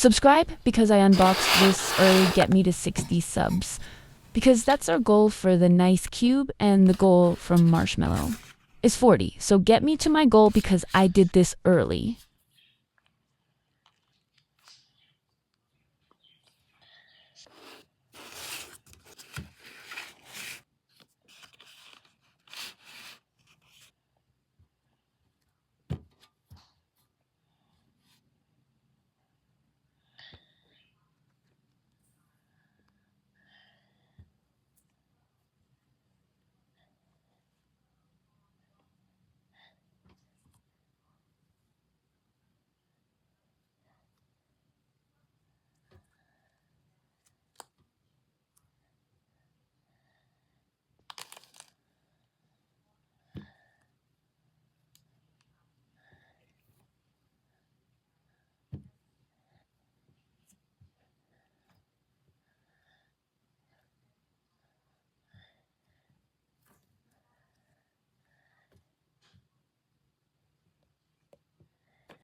Subscribe because I unboxed this early get me to 60 subs. Because that's our goal for the nice cube, and the goal from Marshmallow is 40. So get me to my goal because I did this early.